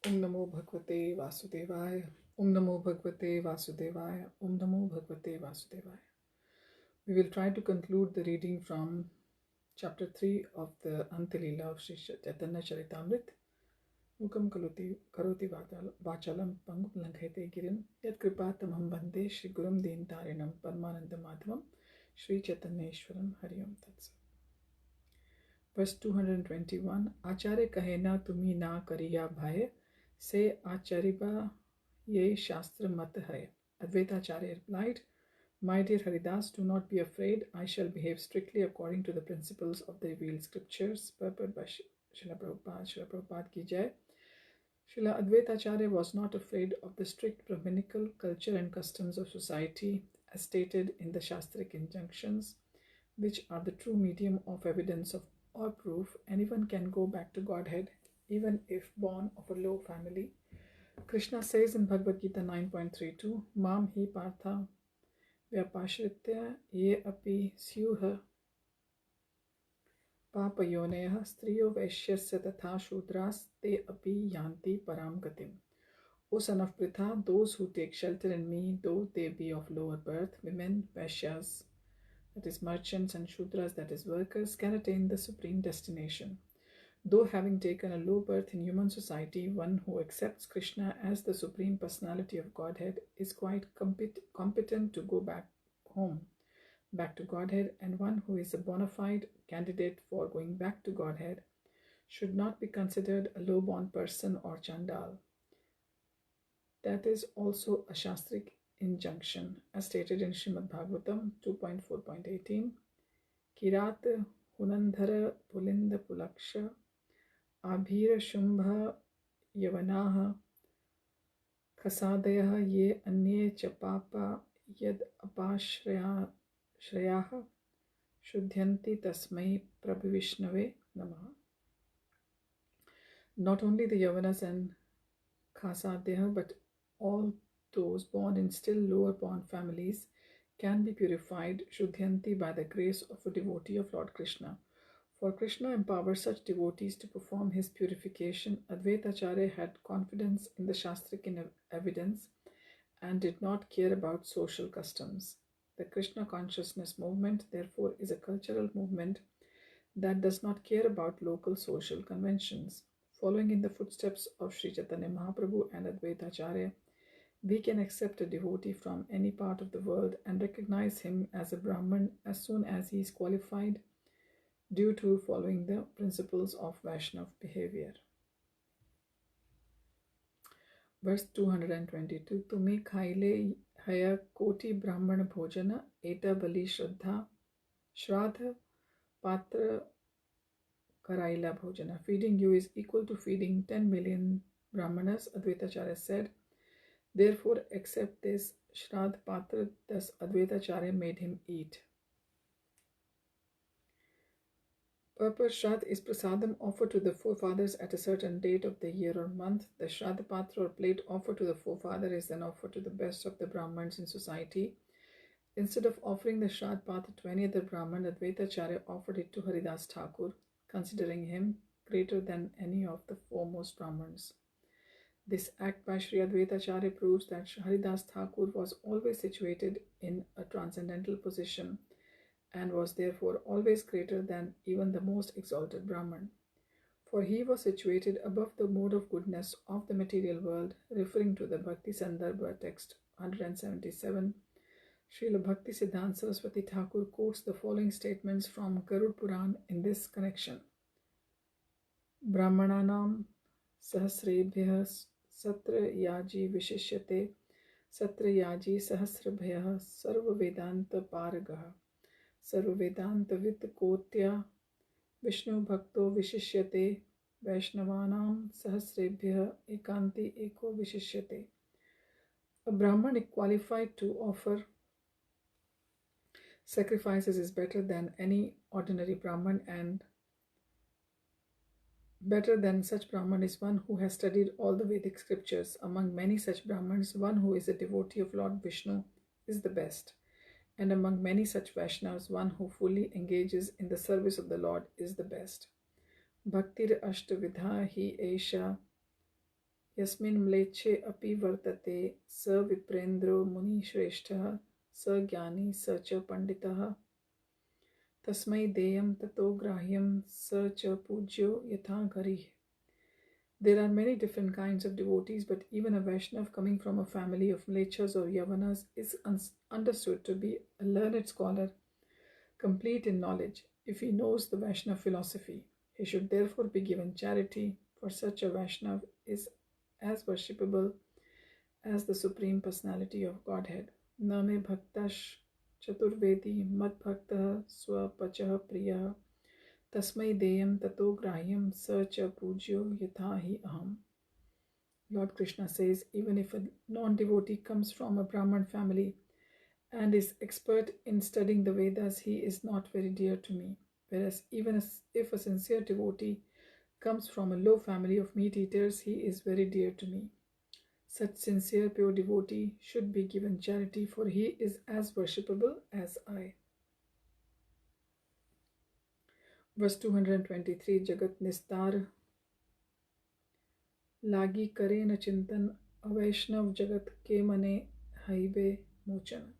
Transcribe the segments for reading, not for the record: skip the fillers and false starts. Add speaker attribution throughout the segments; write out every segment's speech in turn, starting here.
Speaker 1: Om Namo Bhagavate Vasudevaya. Om Namo Bhagavate Vasudevaya. Om Namo Bhagavate Vasudevaya. We will try to conclude the reading from chapter 3 of the Antya Lila of Sri Chaitanya Charitamrit. Mukam karoti vachalam pangum langhete girim yat kripatamam bande Shri Gurum Deen-tarinam Paramananda Madhavam Shri Chaitanyeshwaram Hariyam Tatsat. Verse 221. Acharya kahena tumi na kariya bhaya se achariba ye shastra mat hai. Advaita Acharya replied, My dear Haridāsa, do not be afraid. I shall behave strictly according to the principles of the revealed scriptures. Purport by Srila Prabhupada. Srila Prabhupada ki jai. Srila Advaita Acharya was not afraid of the strict Brahminical culture and customs of society as stated in the Shastric injunctions, which are the true medium of evidence of or proof. Anyone can go back to Godhead, even if born of a low family. Krishna says in Bhagavad-Gita 9.32, Mam hi partha vyapashritya ye api syuha papayoneha striyo vaishyasya tatha shudras te api yanti param gatim. O son of Pritha, those who take shelter in me, though they be of lower birth, women, vaishyas, that is merchants, and shudras, that is workers, can attain the supreme destination. Though having taken a low birth in human society, one who accepts Krishna as the supreme personality of Godhead is quite competent to go back home, back to Godhead, and one who is a bona fide candidate for going back to Godhead should not be considered a low-born person or chandal. That is also a Shastric injunction, as stated in Srimad Bhagavatam 2.4.18. Kirat hunandhara pulinda pulaksha abhira shumbha yavanaha khasadayah ye anye cha papa yad apashrayaha shuddhyanti tasmai prabhuvishnave namaha. Not only the Yavanas and Khasadayah, but all those born in still lower born families can be purified Shuddhyanti by the grace of a devotee of Lord Krishna. For Krishna empowers such devotees to perform his purification. Advaita Acharya had confidence in the Shastric evidence and did not care about social customs. The Krishna consciousness movement, therefore, is a cultural movement that does not care about local social conventions. Following in the footsteps of Sri Chaitanya Mahaprabhu and Advaita Acharya, we can accept a devotee from any part of the world and recognize him as a Brahman as soon as he is qualified due to following the principles of Vaishnava behavior. Verse 222. Tumi khaile haya koti brahmana bhojana eta bali shraddha patra karaila bhojana. Feeding you is equal to feeding 10 million brahmanas, Advaita Acharya said. Therefore, accept this Shraddha Patra. Thus, Advaita Acharya made him eat. Purport: Shraddha is prasadam offered to the forefathers at a certain date of the year or month. The Shraddha Patra or plate offered to the forefather is then offered to the best of the Brahmins in society. Instead of offering the Shraddha Patra to any other Brahman, Advaita Acharya offered it to Haridāsa Ṭhākura, considering him greater than any of the foremost Brahmins. This act by Sri Advaita Acharya proves that Haridāsa Ṭhākura was always situated in a transcendental position and was therefore always greater than even the most exalted Brahman. For he was situated above the mode of goodness of the material world, referring to the Bhakti Sandarbha text 177. Śrīla Bhakti Siddhanta Saraswati Thakur quotes the following statements from Garud Puran in this connection. Brahmananam sahasrebhyah satra yaji vishishyate satra yaji sahasrabhyah sarva vedanta paragah sarva vedanta vitkotya Vishnu bhakto vishishyate Vaishnavanam sahasrebhyah ekanti eko vishishyate. A Brahman qualified to offer sacrifices is better than any ordinary Brahman, and better than such Brahman is one who has studied all the Vedic scriptures. Among many such Brahmans, one who is a devotee of Lord Vishnu is the best, and among many such Vaishnavas, one who fully engages in the service of the Lord is the best. Bhaktir ashtavidha hi esha Yasmin mleche api vartate sa viprendro muni shrestha sa jnani sa cha panditaha tasmai deyam tato grahyam sa cha pujyo yatha gharih. There are many different kinds of devotees, but even a Vaishnav coming from a family of Mlechas or Yavanas is understood to be a learned scholar, complete in knowledge. If he knows the Vaishnava philosophy, he should therefore be given charity, for such a Vaishnav is as worshipable as the Supreme Personality of Godhead. Name bhaktash chaturvedi mad bhaktah swapachah priyah tasmai deyam tato grahyam sa cha pujyo yatha hi aham. Lord Krishna says, even if a non-devotee comes from a Brahman family and is expert in studying the Vedas, he is not very dear to me. Whereas even if a sincere devotee comes from a low family of meat eaters, he is very dear to me. Such sincere, pure devotee should be given charity, for he is as worshipable as I. Verse 223, Jagat Nistar Lagi Kare na Chintan Avaishnav Jagat Ke Mane Haibe Mochan.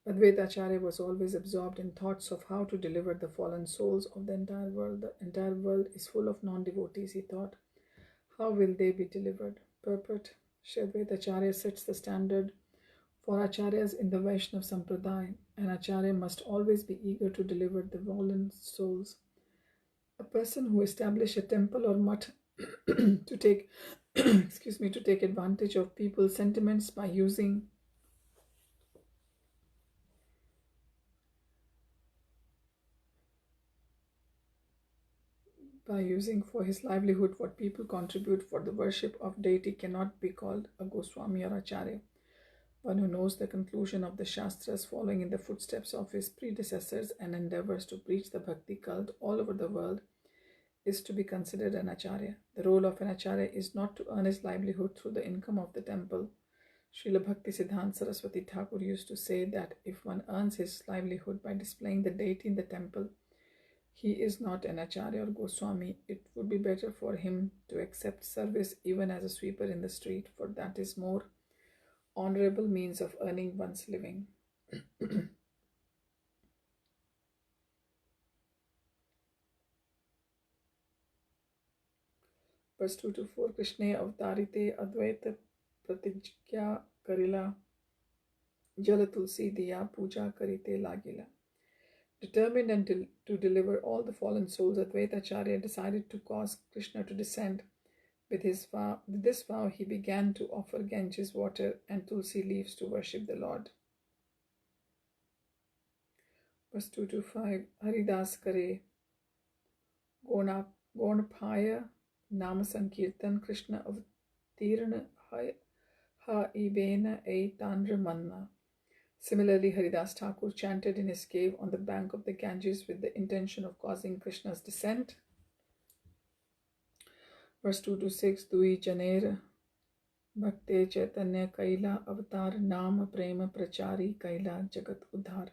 Speaker 1: Advaita Acharya was always absorbed in thoughts of how to deliver the fallen souls of the entire world. The entire world is full of non-devotees, he thought. How will they be delivered? Purport. Shri Advaita Acharya sets the standard for acharyas in the Vaishnava Sampradaya. An acharya must always be eager to deliver the fallen souls. A person who establishes a temple or mutt to take to take advantage of people's sentiments by using for his livelihood what people contribute for the worship of deity cannot be called a Goswami or Acharya. One who knows the conclusion of the Shastras, following in the footsteps of his predecessors and endeavors to preach the Bhakti cult all over the world, is to be considered an Acharya. The role of an Acharya is not to earn his livelihood through the income of the temple. Śrīla Bhakti Siddhanta Saraswati Ṭhākura used to say that if one earns his livelihood by displaying the deity in the temple, he is not an Acharya or Goswami. It would be better for him to accept service even as a sweeper in the street, for that is more honorable means of earning one's living. Verse 2 to 4, Krishna avtarite advaita pratijya karila jala tulsi diya puja karite lagila. Determined and to deliver all the fallen souls, Advaita Acharya decided to cause Krishna to descend. With this vow, he began to offer Ganges water and tulsi leaves to worship the Lord. Verse 2 to 5, Haridāsa kare gonapaya nama sankirtan Krishna avtirna ha ibena e tandra manna. Similarly, Haridāsa Thakur chanted in his cave on the bank of the Ganges with the intention of causing Krishna's descent. Verse 2 to 6, Dui Janer Bhakte Chaitanya Kaila Avatar Nama Prema Prachari Kaila Jagat Udhar.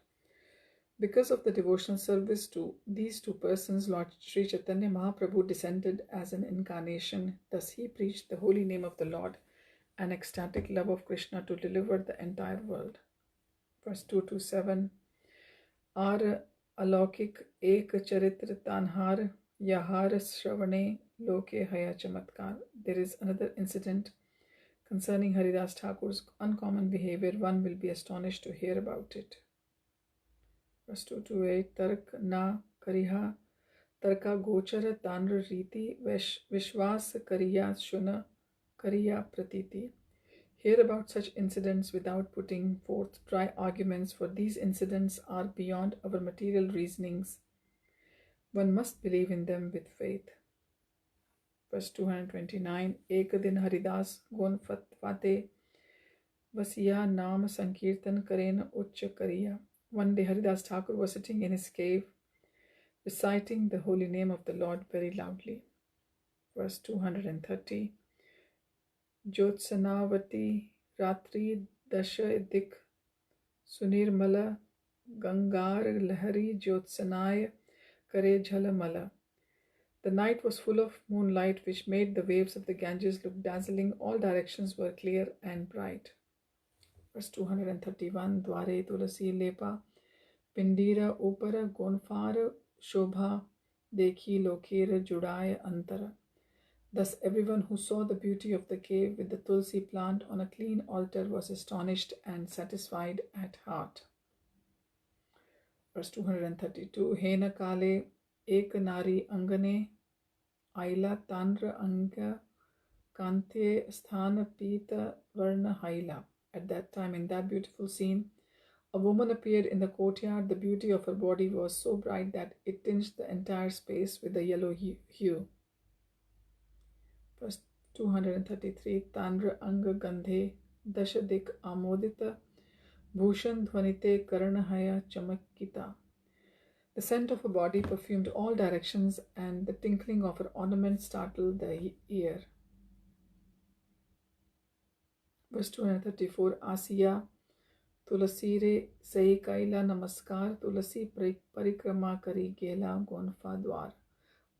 Speaker 1: Because of the devotional service to these two persons, Lord Sri Chaitanya Mahaprabhu descended as an incarnation. Thus he preached the holy name of the Lord and ecstatic love of Krishna to deliver the entire world. Verse 2 to 7, Ar Alaukik Ek Charitra Tanhar Yahar Shravane Loke Haya Chamatkar. There is another incident concerning Haridāsa Thakur's uncommon behavior. One will be astonished to hear about it. Verse 2 to 8, Tark Na Kariha Tarka Gochara Tanra Riti Vishwas Kariya Shuna Kariya Pratiti. Hear about such incidents without putting forth dry arguments, for these incidents are beyond our material reasonings. One must believe in them with faith. Verse 229, Ekadin Haridas Gon Fatvate Vasiya Naam Sankirtan Karena Ucha Kariya. One day Haridāsa Thakur was sitting in his cave, reciting the holy name of the Lord very loudly. Verse 230, Jyotsanavati Ratri Dasha Dik Sunirmala Gangar Lahari Jyotsanaya Kare Jhalamala. The night was full of moonlight, which made the waves of the Ganges look dazzling. All directions were clear and bright. Verse 231. Dware tulasi lepa pindira upara gonfar shobha dekhi lokera judaya antara. Thus everyone who saw the beauty of the cave with the tulsi plant on a clean altar was astonished and satisfied at heart. Verse 232. Hena kale ek nari angane aila tanra anga kante sthana pita varna haila. At that time, in that beautiful scene, a woman appeared in the courtyard. The beauty of her body was so bright that it tinged the entire space with a yellow hue. Verse 233. Tanra anga gandhe dashadik amodita bhushan dhvanite karanahaya chamakita. The scent of her body perfumed all directions, and the tinkling of her ornaments startled the ear. Verse 234. Asiya Tulasire Sai Kaila Namaskar Tulasi Parikrama Kari Gela Gonfa Dwar.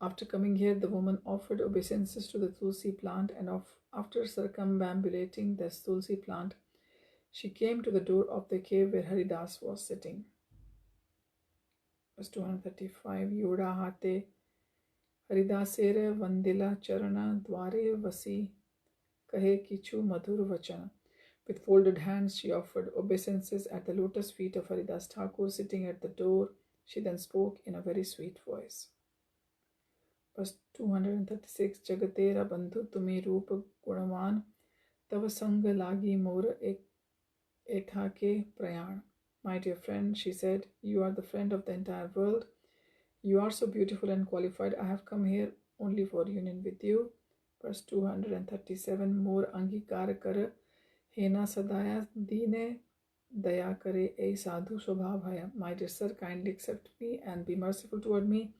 Speaker 1: After coming here, the woman offered obeisances to the tulsi plant, and after circumambulating the tulsi plant, she came to the door of the cave where Haridāsa was sitting. Verse 235. Yoda hate Haridāsere Vandila Charana Dware Vasi Kahe Kichu Madhur Vachana. With folded hands, she offered obeisances at the lotus feet of Haridāsa Ṭhākura sitting at the door. She then spoke in a very sweet voice. Verse 236. Jagatera bandhu tumi rupa gunavan tava sanga lagi mora ethake prayan. My dear friend, she said, you are the friend of the entire world. You are so beautiful and qualified. I have come here only for union with you. Verse 237. More angikar kar hena sadaya dine daya kare a sadhu swabhavaya. My dear sir, kindly accept me and be merciful toward me,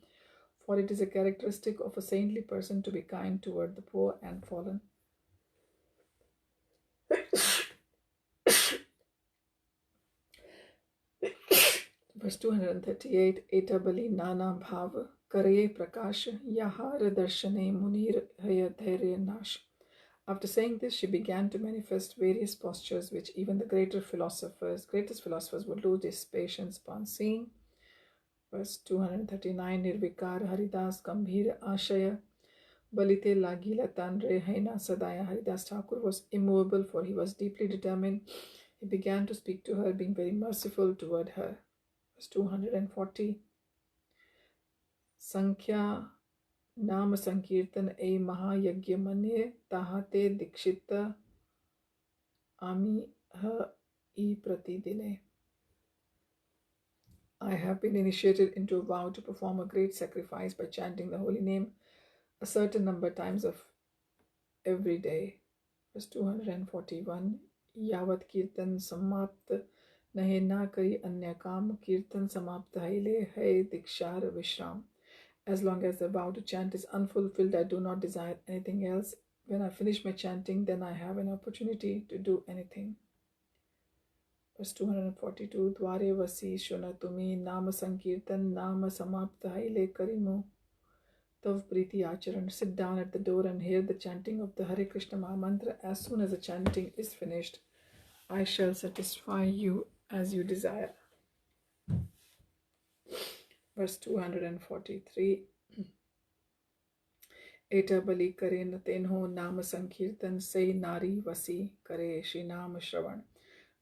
Speaker 1: for it is a characteristic of a saintly person to be kind toward the poor and fallen. Verse 238. Eta bali nana bhava kare prakasha yahara darshane munir haya dhairya nash. After saying this, she began to manifest various postures which even the greatest philosophers would lose their patience upon seeing. Verse 239. Nirvikar Haridāsa Gambhir Ashaya Balite Lagila Tanre Haina Sadaya. Haridāsa Ṭhākura was immovable, for he was deeply determined. He began to speak to her, being very merciful toward her. Verse 240. Sankhya Nama Sankirtan E Mahayagya Mane Tahate Dikshita Ami Ha I Pratidine. I have been initiated into a vow to perform a great sacrifice by chanting the holy name a certain number of times of every day. Verse 241. Yavat Kirtan Samapt Nahe Na Kari Anya Kam Kirtan Samapt Haile Hai Dikshar Vishram. As long as the vow to chant is unfulfilled, I do not desire anything else. When I finish my chanting, then I have an opportunity to do anything. Verse 242. Dware Vasi Shunatumi Nama Sankirtan Nama Samapta Haile Karimu Tav Priti Acharan. Sit down at the door and hear the chanting of the Hare Krishna Mahamantra. As soon as the chanting is finished, I shall satisfy you as you desire. Verse 243. Eta bali kare natenho nama sankirtan say nari vasi kare shri nama shravan.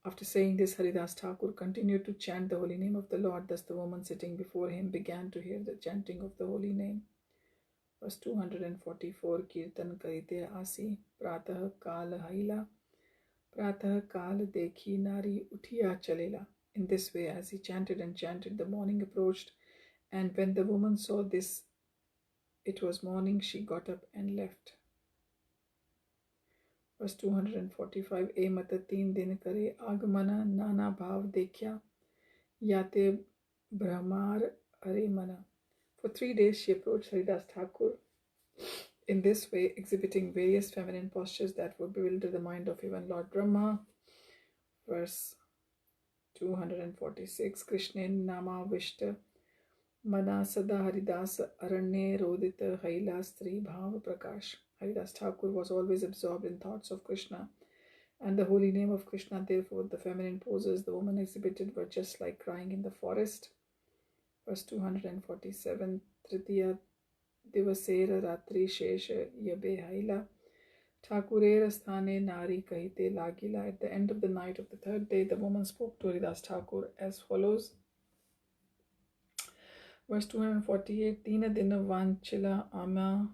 Speaker 1: After saying this, Haridāsa Ṭhākura continued to chant the holy name of the Lord. Thus the woman sitting before him began to hear the chanting of the holy name. Verse 244. Kirtan karite asi pratah kala haila pratah kala dekhi nari uthiya chalela. In this way, as he chanted and chanted, the morning approached, and when the woman saw this, it was morning, she got up and left. Verse 245. E mata teen din kare agamana nana bhav dekhya yate brahmar hare mana. For 3 days she approached Haridāsa Ṭhākura in this way, exhibiting various feminine postures that would bewilder the mind of even Lord Brahma. Verse 246. Krishna nama vishta Mana Sada Haridāsa Aranye Rodita Haila Stri Bhava Prakash. Haridāsa Ṭhākura was always absorbed in thoughts of Krishna and the holy name of Krishna. Therefore, the feminine poses the woman exhibited were just like crying in the forest. Verse 247. Tritiya Divasera Ratri Shesha Yabe Haila Ṭhākurera Sthane Nari Kahite Lagila. At the end of the night of the third day, the woman spoke to Haridāsa Ṭhākura as follows. Verse 248. Tina Dina Vanchila Ama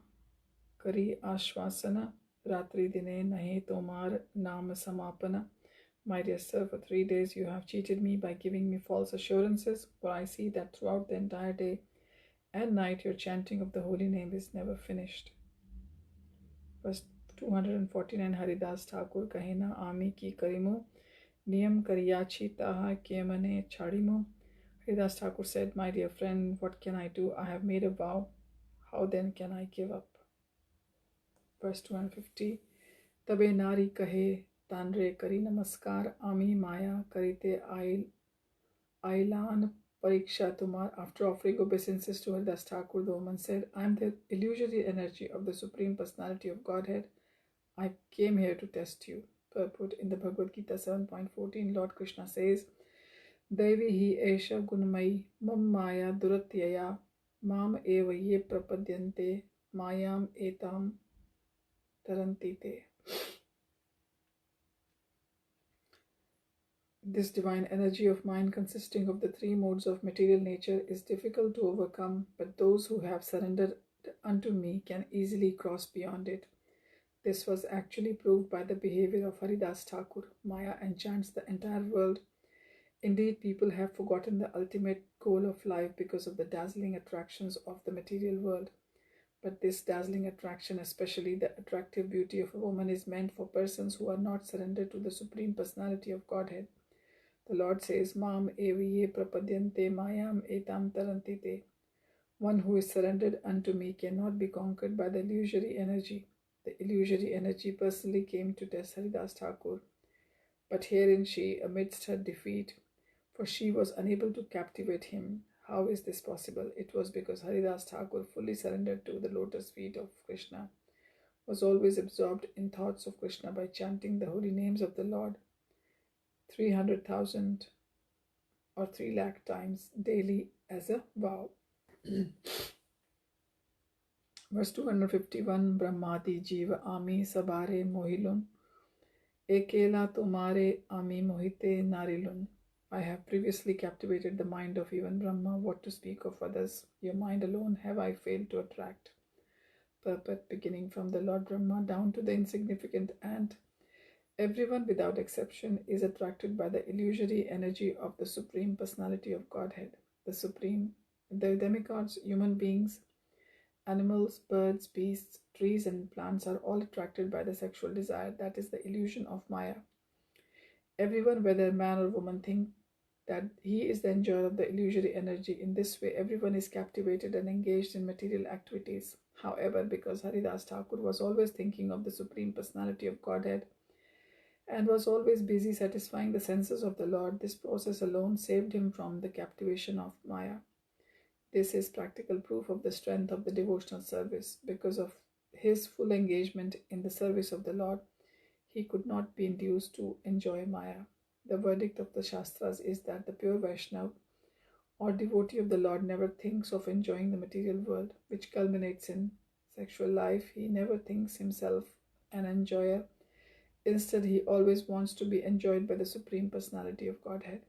Speaker 1: Kari Ashvasana Ratri Dine Nahe Tomar Nama Samapana. My dear sir, for 3 days you have cheated me by giving me false assurances, for I see that throughout the entire day and night your chanting of the holy name is never finished. Verse 249. Haridāsa Ṭhākura Kahena Ami Ki Karimu Niyam Kariyachi Taha Kemane Chadimu. Haridāsa Ṭhākura said, my dear friend, what can I do? I have made a vow. How then can I give up? Verse 250. Tabe nari kahe tanre kari namaskar ami maya karite ailan pariksha tumar. After offering obeisances to Haridāsa Ṭhākura, the woman said, I am the illusory energy of the Supreme Personality of Godhead. I came here to test you. Purport. In the Bhagavad-Gita 7.14, Lord Krishna says, Devi hi esha gunmai mam maya duratyaya mam eva ye prapadyante mayam etam tarantite. This divine energy of mind, consisting of the three modes of material nature, is difficult to overcome, but those who have surrendered unto me can easily cross beyond it. This was actually proved by the behavior of Haridāsa Ṭhākura. Maya enchants the entire world. Indeed, people have forgotten the ultimate goal of life because of the dazzling attractions of the material world. But this dazzling attraction, especially the attractive beauty of a woman, is meant for persons who are not surrendered to the Supreme Personality of Godhead. The Lord says, Mam eviye prapadyante mayam etam tarantite. One who is surrendered unto me cannot be conquered by the illusory energy. The illusory energy personally came to test Haridāsa Ṭhākura. But herein she, amidst her defeat, for she was unable to captivate him. How is this possible? It was because Haridāsa Ṭhākura, fully surrendered to the lotus feet of Krishna, was always absorbed in thoughts of Krishna by chanting the holy names of the Lord 300,000 or 3 lakh times daily as a vow. Verse 251. Brahmadi Jiva Ami Sabare Mohilun Ekela Tomare Ami Mohite Narilun. I have previously captivated the mind of even Brahma. What to speak of others? Your mind alone have I failed to attract. Purport. Beginning from the Lord Brahma down to the insignificant ant, everyone without exception is attracted by the illusory energy of the Supreme Personality of Godhead. The demigods, human beings, animals, birds, beasts, trees and plants are all attracted by the sexual desire. That is the illusion of Maya. Everyone, whether man or woman, think that he is the enjoyer of the illusory energy. In this way, everyone is captivated and engaged in material activities. However, because Haridāsa Ṭhākura was always thinking of the Supreme Personality of Godhead and was always busy satisfying the senses of the Lord, this process alone saved him from the captivation of Maya. This is practical proof of the strength of the devotional service. Because of his full engagement in the service of the Lord, he could not be induced to enjoy Maya. The verdict of the Shastras is that the pure Vaishnava or devotee of the Lord never thinks of enjoying the material world, which culminates in sexual life. He never thinks himself an enjoyer. Instead, he always wants to be enjoyed by the Supreme Personality of Godhead.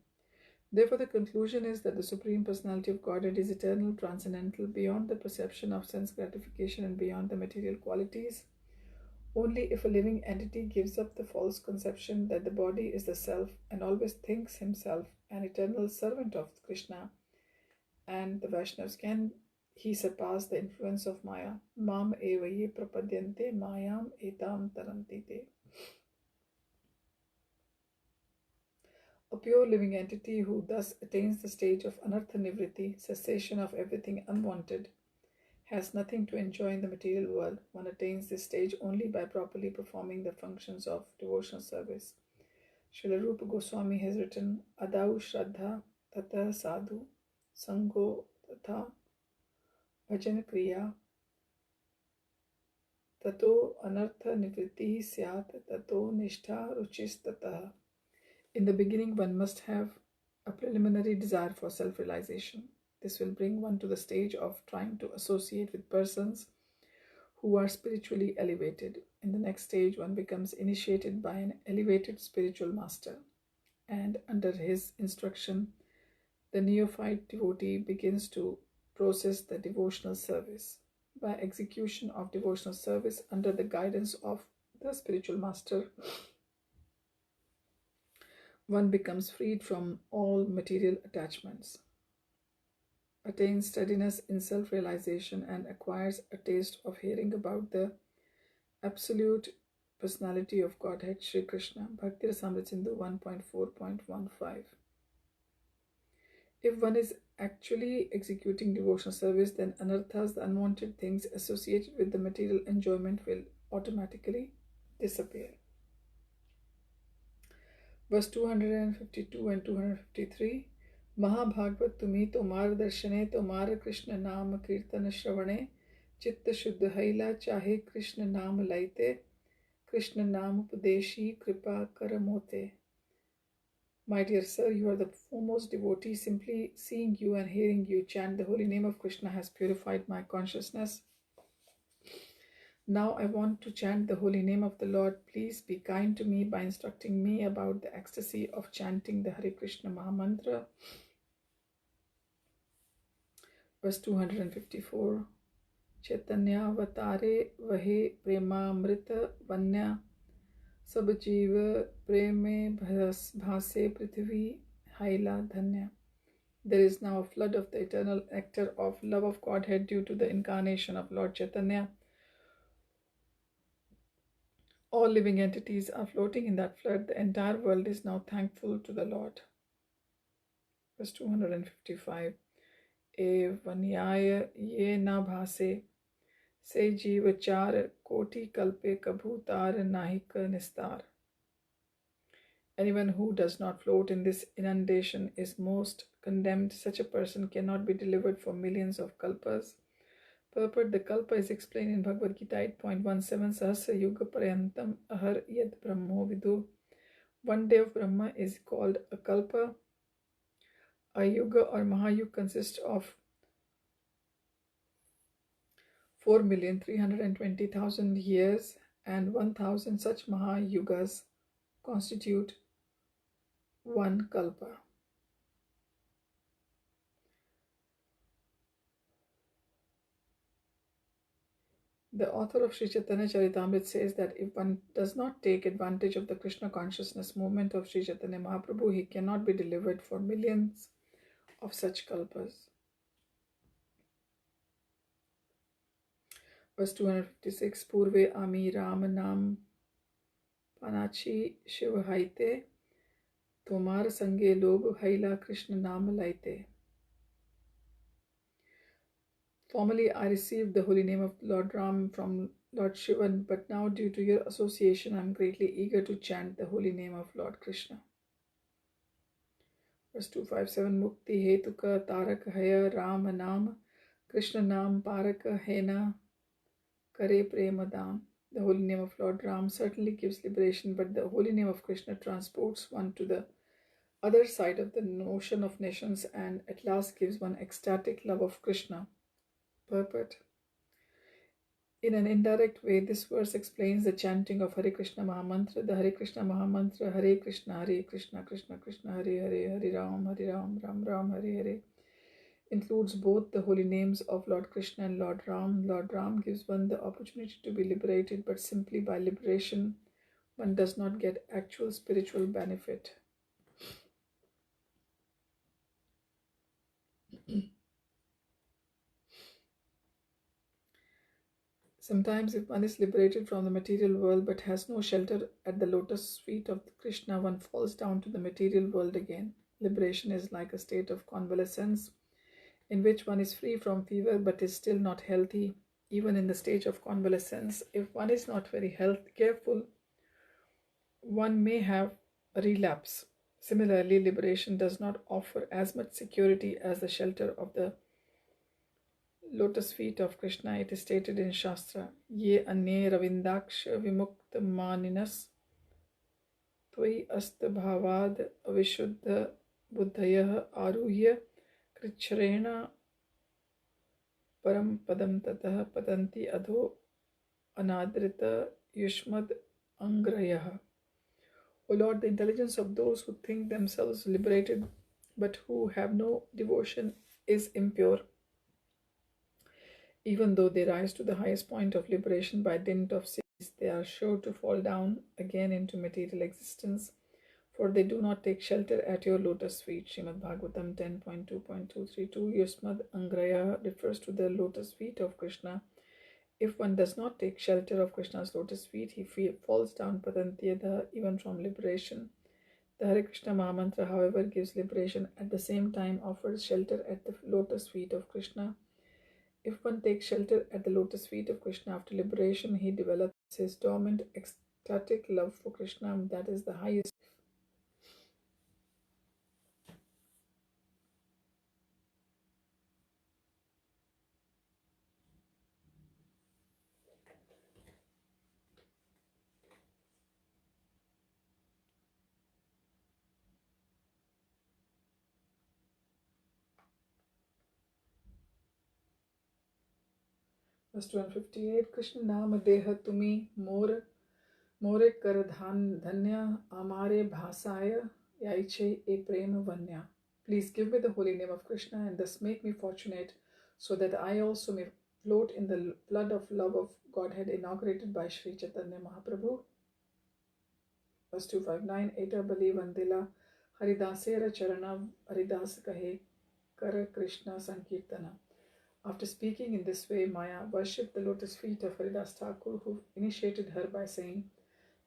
Speaker 1: Therefore, the conclusion is that the Supreme Personality of Godhead is eternal, transcendental, beyond the perception of sense gratification and beyond the material qualities. Only if a living entity gives up the false conception that the body is the self and always thinks himself an eternal servant of Krishna and the Vaishnavas can he surpass the influence of Maya. Mam eva ye prapadyante mayam etam tarantite. A pure living entity who thus attains the stage of anartha nivritti, cessation of everything unwanted, has nothing to enjoy in the material world. One attains this stage only by properly performing the functions of devotional service. Srila Rupa Goswami has written, Adau Shraddha Tata Sadhu Sango tatha bhajan kriya tato anartha nivritti syat tato nishtha ruchistataha. In the beginning, one must have a preliminary desire for self-realization. This will bring one to the stage of trying to associate with persons who are spiritually elevated. In the next stage, one becomes initiated by an elevated spiritual master, and under his instruction, the neophyte devotee begins to process the devotional service. By execution of devotional service under the guidance of the spiritual master, one becomes freed from all material attachments, attains steadiness in self-realization, and acquires a taste of hearing about the absolute personality of Godhead Sri Krishna. Bhakti Rasamrita Sindhu 1.4.15. If one is actually executing devotional service, then anarthas, the unwanted things associated with the material enjoyment, will automatically disappear. Verse 252 and 253. Mahabhagvat tumi tomar darshane tomar Krishna naam kirtan shravane chitta shuddha haila chahe Krishna naam laite Krishna naam upadeshi kripa karamote. My dear sir, you are the foremost devotee. Simply seeing you and hearing you chant the holy name of Krishna has purified my consciousness. Now I want to chant the holy name of the Lord. Please be kind to me by instructing me about the ecstasy of chanting the Hare Krishna Mahamantra. Verse 254. Chaitanya avatare vahe premamrita vanya sab jeeva preme bhase prithvi haila dhanya. There is now a flood of the eternal nectar of love of Godhead due to the incarnation of Lord Chaitanya. All living entities are floating in that flood. The entire world is now thankful to the Lord. Verse 255. E vanyaya ye na bhase se jeevachar koti kalpe kabhutar nahika nistar. Anyone who does not float in this inundation is most condemned. Such a person cannot be delivered for millions of kalpas. Purport: the kalpa is explained in Bhagavad-Gita 8.17. Sahasra yuga paryantam ahar yad brahmo vidu. One day of Brahma is called a kalpa. A yuga or mahayuga consists of 4,320,000 years, and 1,000 such mahayugas constitute one kalpa. The author of Sri Chaitanya Charitamrita says that if one does not take advantage of the Krishna consciousness movement of Sri Chaitanya Mahaprabhu, he cannot be delivered for millions of such kalpas. Verse 256. Purve ami ram nam panachi shiva haite tomar sange log haila Krishna nam laite. Formerly, I received the holy name of Lord Ram from Lord Shiva, but now due to your association, I am greatly eager to chant the holy name of Lord Krishna. Verse 257. Mukti hetuka tarak haya Ram naam Krishna naam paraka hena kare premadam. The holy name of Lord Ram certainly gives liberation, but the holy name of Krishna transports one to the other side of the notion of nations and at last gives one ecstatic love of Krishna. Purport: in an indirect way, this verse explains the chanting of Hare Krishna Mahamantra. The Hare Krishna Mahamantra, Hare Krishna, Krishna Krishna, Hare Hare, Hare Ram, Ram Ram, Hare Hare, includes both the holy names of Lord Krishna and Lord Ram. Lord Ram gives one the opportunity to be liberated, but simply by liberation, one does not get actual spiritual benefit. Sometimes if one is liberated from the material world but has no shelter at the lotus feet of Krishna, one falls down to the material world again. Liberation is like a state of convalescence in which one is free from fever but is still not healthy. Even in the stage of convalescence, if one is not very careful, one may have a relapse. Similarly, liberation does not offer as much security as the shelter of the lotus feet of Krishna, it is stated in Shastra, Ye anye ravindaksha vimukta maninas Tvai asta bhavad avishuddha buddhayah aruhya krichrena param padam tatah patanti adho anadrita yushmad angrayah. O Lord, the intelligence of those who think themselves liberated but who have no devotion is impure. Even though they rise to the highest point of liberation by dint of sins, they are sure to fall down again into material existence, for they do not take shelter at your lotus feet. Srimad Bhagavatam 10.2.232 Yusmad Angraya refers to the lotus feet of Krishna. If one does not take shelter of Krishna's lotus feet, he falls down patantyada, even from liberation. The Hare Krishna Mahamantra, however, gives liberation at the same time offers shelter at the lotus feet of Krishna. If one takes shelter at the lotus feet of Krishna after liberation, he develops his dormant ecstatic love for Krishna. That is the highest. Verse 258 Krishna Nama Deha Tumi More Kar Dhanya Amare Bhasaya Yaiche E Prema Vanya. Please give me the holy name of Krishna and thus make me fortunate, so that I also may float in the flood of love of Godhead inaugurated by Sri Chaitanya Mahaprabhu. Verse 259 Eta Bali Vandila Haridāsera Charana Haridāsa Kahe Kara Krishna Sankirtana. After speaking in this way, Maya worshipped the lotus feet of Haridāsa Ṭhākura, who initiated her by saying,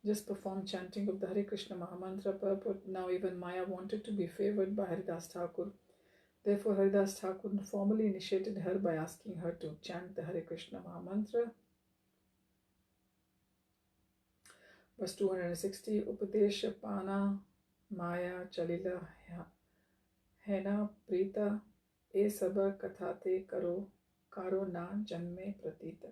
Speaker 1: just perform chanting of the Hare Krishna Mahamantra purport. Now even Maya wanted to be favored by Haridāsa Ṭhākura. Therefore Haridāsa Ṭhākura formally initiated her by asking her to chant the Hare Krishna Mahamantra. Verse 260 Upadesha Pana Maya Chalila Hena Prita E Saba Kathate Karo Na Janme Pratita.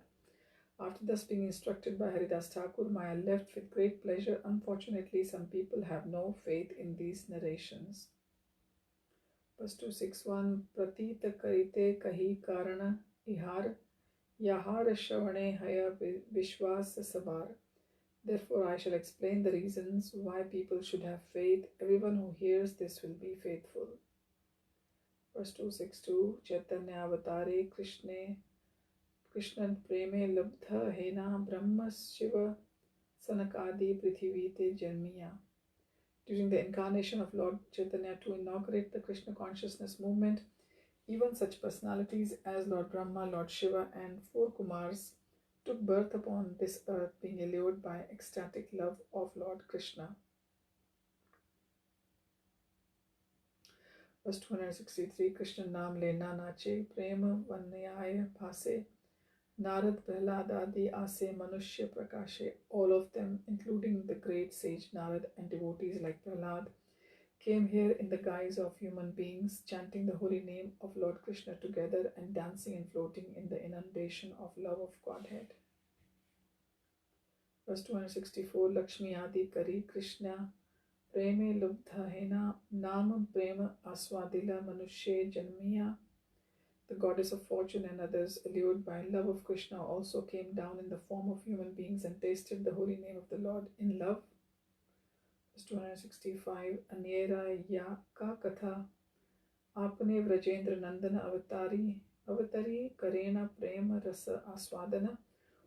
Speaker 1: After thus being instructed by Haridāsa Ṭhākura, Maya left with great pleasure. Unfortunately, some people have no faith in these narrations. Verse 261 Pratita Karite Kahi Karana Ihar Yahar Shravane Haya Vishwas Sabar. Therefore, I shall explain the reasons why people should have faith. Everyone who hears this will be faithful. Verse 262 Chaitanya Avatare Krishnan Preme Labdha Hena Brahma Shiva Sanakadi Prithivite Janmiya. During the incarnation of Lord Chaitanya to inaugurate the Krishna consciousness movement, even such personalities as Lord Brahma, Lord Shiva, and 4 Kumars took birth upon this earth, being allured by ecstatic love of Lord Krishna. Verse 263 Krishna Nam Lena Nache Prema Vanyaya Bhase Narad Prahlad Ase Manushya Prakashe. All of them, including the great sage Narad and devotees like Prahlad, came here in the guise of human beings, chanting the holy name of Lord Krishna together and dancing and floating in the inundation of love of Godhead. Verse 264 Lakshmi Adi Kari Krishna Preme Lubdha Hena Nama Prema Aswadila Manushya Janmiya. The goddess of fortune and others, allured by love of Krishna, also came down in the form of human beings and tasted the holy name of the Lord in love. Verse 265 Anyera Ya Ka Katha Apane Vrajendra Nandana Avatari Karena Prema Rasa Aswadana.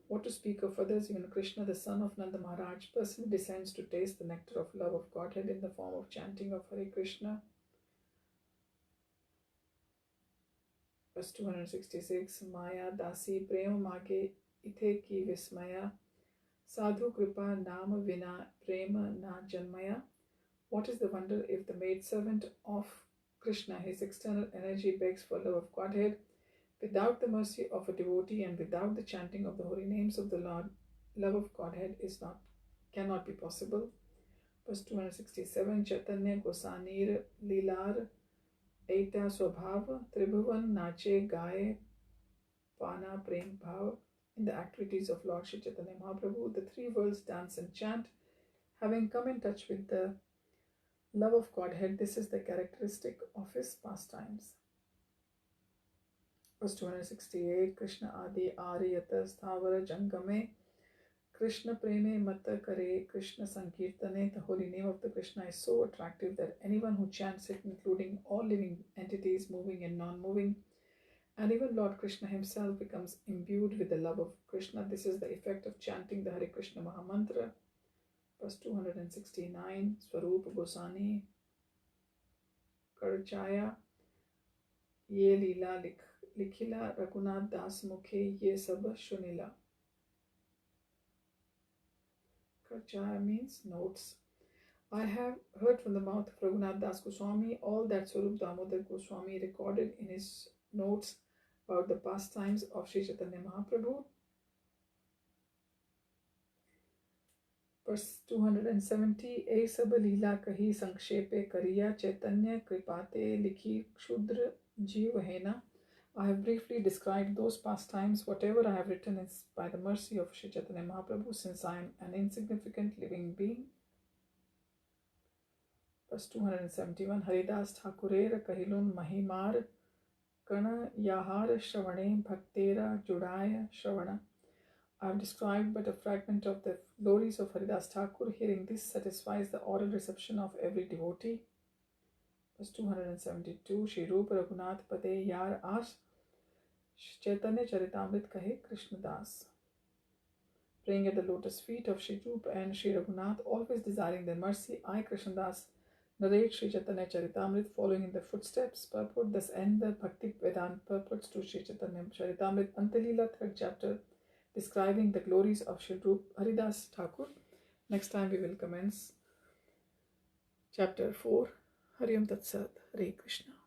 Speaker 1: What to speak of others, even Krishna, the son of Nanda Maharaj, personally descends to taste the nectar of love of Godhead in the form of chanting of Hare Krishna. Verse 266 Maya Dasi Prema Mage Ithe Ki Vismaya Sadhu Kripa Nama Vina Prema Na Janmaya. What is the wonder if the maidservant of Krishna, his external energy, begs for love of Godhead? Without the mercy of a devotee and without the chanting of the holy names of the Lord, love of Godhead cannot be possible. Verse 267 Chaitanya Gosanir Lilar Eita Swabhava Tribhuvan Nache Gaye Vana, Prem, Bhava. In the activities of Lord Sri Chaitanya Mahaprabhu, the three worlds dance and chant, having come in touch with the love of Godhead. This is the characteristic of his pastimes. Verse 268, Krishna Adi Ariyata Ṭhākura Jangame Krishna Preme Mata Kare Krishna Sankirtane. The holy name of the Krishna is so attractive that anyone who chants it, including all living entities, moving and non-moving, and even Lord Krishna himself, becomes imbued with the love of Krishna. This is the effect of chanting the Hare Krishna Mahamantra. Verse 269, Swarupa Gosani Karchaya Ye lila likhila Raghunath Das Mukhe Ye Sab Shunila. Karchaya means notes. I have heard from the mouth of Raghunath Das Goswami all that Swarup Damodar Goswami recorded in his notes about the pastimes of Sri Chaitanya Mahaprabhu. Verse 270, E sab lila kahi sankshepe kariya Chaitanya kripate likhi kshudra jivahena. I have briefly described those pastimes. Whatever I have written is by the mercy of Sri Chaitanya Mahaprabhu, since I am an insignificant living being. Verse 271, Haridāsa Ṭhākura kahilun mahimar kana yahar shravane bhaktera judaya shravana. I have described but a fragment of the glories of Haridāsa Ṭhākura. Hearing this satisfies the oral reception of every devotee. Verse 272, Shri Rupa Raghunath Pade Yar As Chaitanya Charitamrit Kahe Krishna Das. Praying at the lotus feet of Shri Rupa and Shri Raghunath, always desiring their mercy, I, Krishna Das, narrate Shri Chaitanya Charitamrit, following in the footsteps. Purport: thus end the Bhakti Vedanta purports to Shri Chaitanya Charitamrit, Antalila, 3rd chapter, describing the glories of Shri Rupa Haridāsa Ṭhākura. Next time we will commence chapter 4. Hari Om Tat Sat. Hare Krishna.